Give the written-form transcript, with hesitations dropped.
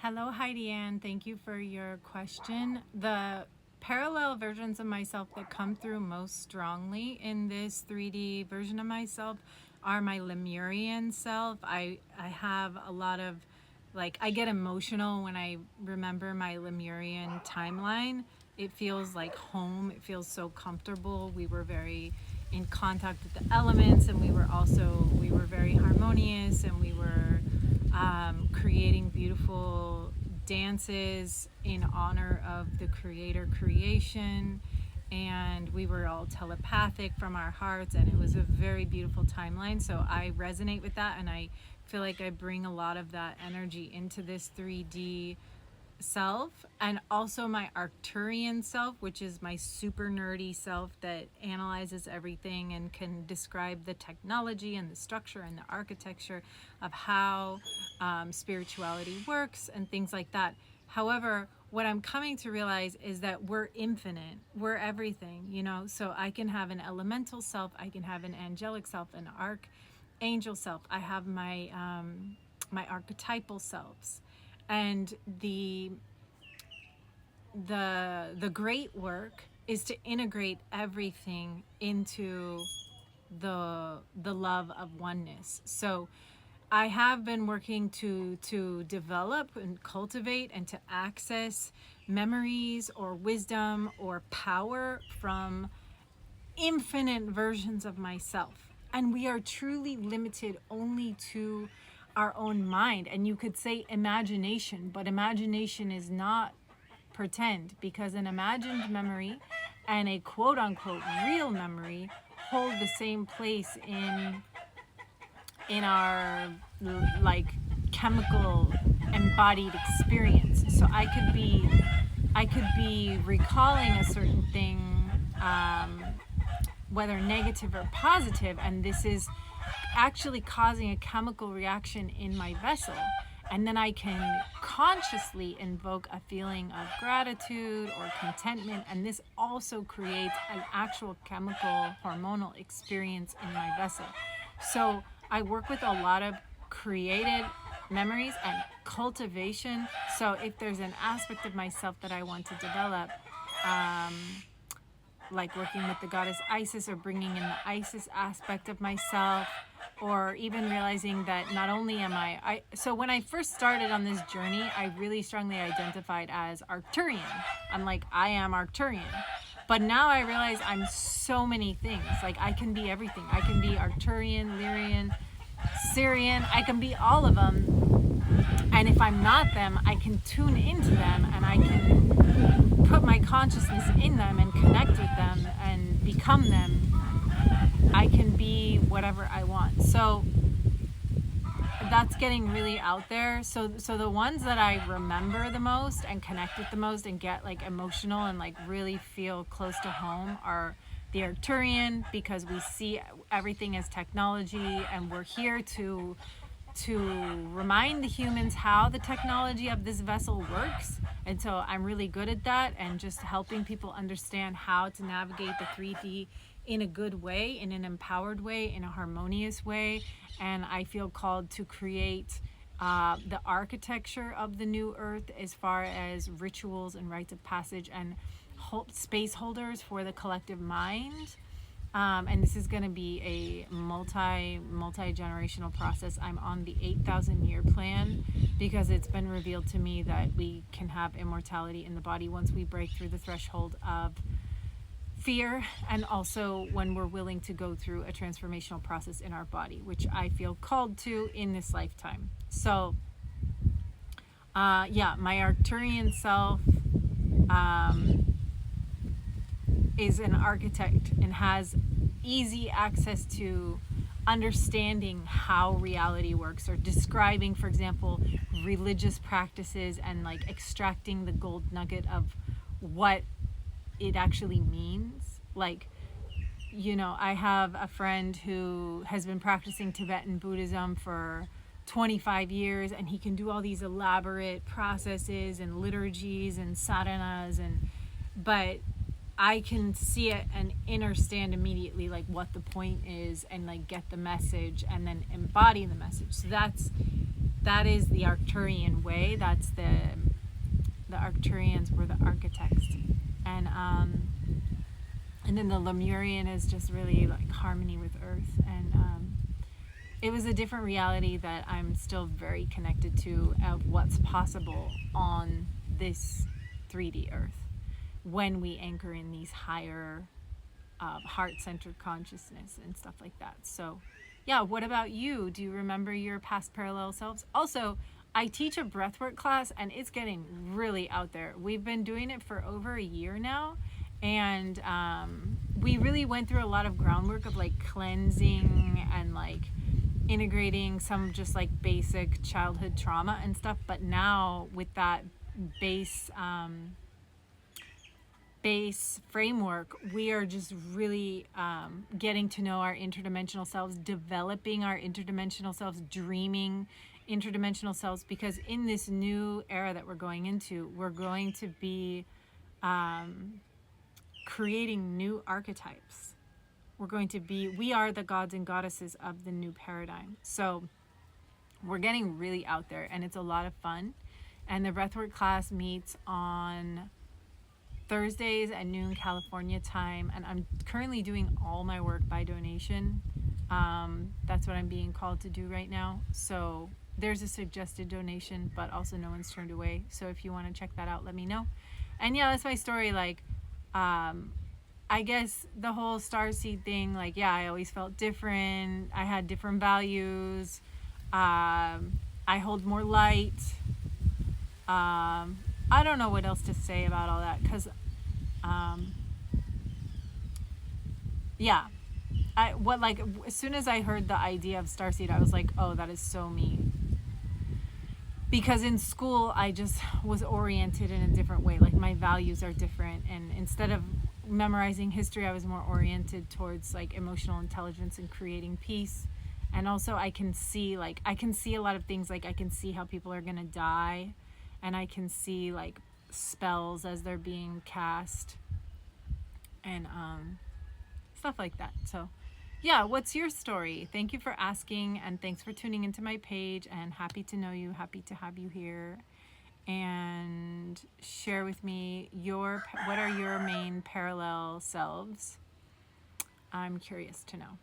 Hello, Heidi Ann. Thank you for your question. The parallel versions of myself that come through most strongly in this 3D version of myself are my Lemurian self. I have a lot of, like, I get emotional when I remember my Lemurian timeline. It feels like home. It feels so comfortable. We were very in contact with the elements, and we were very harmonious, and we were creating beautiful dances in honor of the creator creation, and we were all telepathic from our hearts, and it was a very beautiful timeline. So I resonate with that, and I feel like I bring a lot of that energy into this 3D self, and also my Arcturian self, which is my super nerdy self that analyzes everything and can describe the technology and the structure and the architecture of how spirituality works and things like that. However, what I'm coming to realize is that we're infinite, we're everything, so I can have an elemental self, I can have an angelic self, an archangel self, I have my my archetypal selves. And the great work is to integrate everything into the love of oneness. So I have been working to develop and cultivate and to access memories or wisdom or power from infinite versions of myself. And we are truly limited only to our own mind. And you could say imagination, but imagination is not pretend, because an imagined memory and a quote unquote real memory hold the same place in our like chemical embodied experience. So I could be recalling a certain thing, whether negative or positive, and this is actually causing a chemical reaction in my vessel. And then I can consciously invoke a feeling of gratitude or contentment, and this also creates an actual chemical hormonal experience in my vessel. So I work with a lot of created memories and cultivation. So if there's an aspect of myself that I want to develop, like working with the goddess Isis or bringing in the Isis aspect of myself, or even realizing that not only am so when I first started on this journey, I really strongly identified as Arcturian. I'm like, I am Arcturian. But now I realize I'm so many things. Like, I can be everything. I can be Arcturian, Lyrian, Syrian. I can be all of them. And if I'm not them, I can tune into them, and I can put my consciousness in them and connect with them and become them. I can be whatever I want. So that's getting really out there. So the ones that I remember the most and connect with the most and get like emotional and like really feel close to home are the Arcturian, because we see everything as technology, and we're here to remind the humans how the technology of this vessel works. And so I'm really good at that, and just helping people understand how to navigate the 3D in a good way, in an empowered way, in a harmonious way. And I feel called to create the architecture of the new earth, as far as rituals and rites of passage and space holders for the collective mind. And this is going to be a multi-generational process. I'm on the 8,000 year plan, because it's been revealed to me that we can have immortality in the body once we break through the threshold of fear, and also when we're willing to go through a transformational process in our body, which I feel called to in this lifetime. So my Arcturian self is an architect and has easy access to understanding how reality works, or describing, for example, religious practices, and like extracting the gold nugget of what it actually means. Like, I have a friend who has been practicing Tibetan Buddhism for 25 years, and he can do all these elaborate processes and liturgies and sadhanas, but I can see it and understand immediately like what the point is, and like get the message and then embody the message. So that's that is the Arcturian way. That's the Arcturians were the architects, and and then the Lemurian is just really like harmony with Earth, and it was a different reality that I'm still very connected to, of what's possible on this 3D Earth when we anchor in these higher heart-centered consciousness and stuff like that. So yeah, what about you? Do you remember your past parallel selves? Also, I teach a breathwork class, and it's getting really out there. We've been doing it for over a year now, and we really went through a lot of groundwork of like cleansing and like integrating some just like basic childhood trauma and stuff. But now with that base framework, we are just really getting to know our interdimensional selves, developing our interdimensional selves, dreaming interdimensional selves, because in this new era that we're going into, we're going to be creating new archetypes. We are the gods and goddesses of the new paradigm. So we're getting really out there, and it's a lot of fun. And the breathwork class meets on Thursdays at noon California time, and I'm currently doing all my work by donation. That's what I'm being called to do right now. So there's a suggested donation, but also no one's turned away. So if you want to check that out, let me know. And yeah, that's my story. Like, I guess the whole starseed thing, like, yeah, I always felt different. I had different values. I hold more light. I don't know what else to say about all that, because yeah, as soon as I heard the idea of starseed, I was like, oh, that is so me. Because in school, I just was oriented in a different way. Like, my values are different, and instead of memorizing history, I was more oriented towards like emotional intelligence and creating peace. And also I can see a lot of things. Like, I can see how people are gonna die, and I can see like spells as they're being cast, and stuff like that. So yeah, what's your story? Thank you for asking, and thanks for tuning into my page, and happy to know you, happy to have you here. And share with me what are your main parallel selves. I'm curious to know.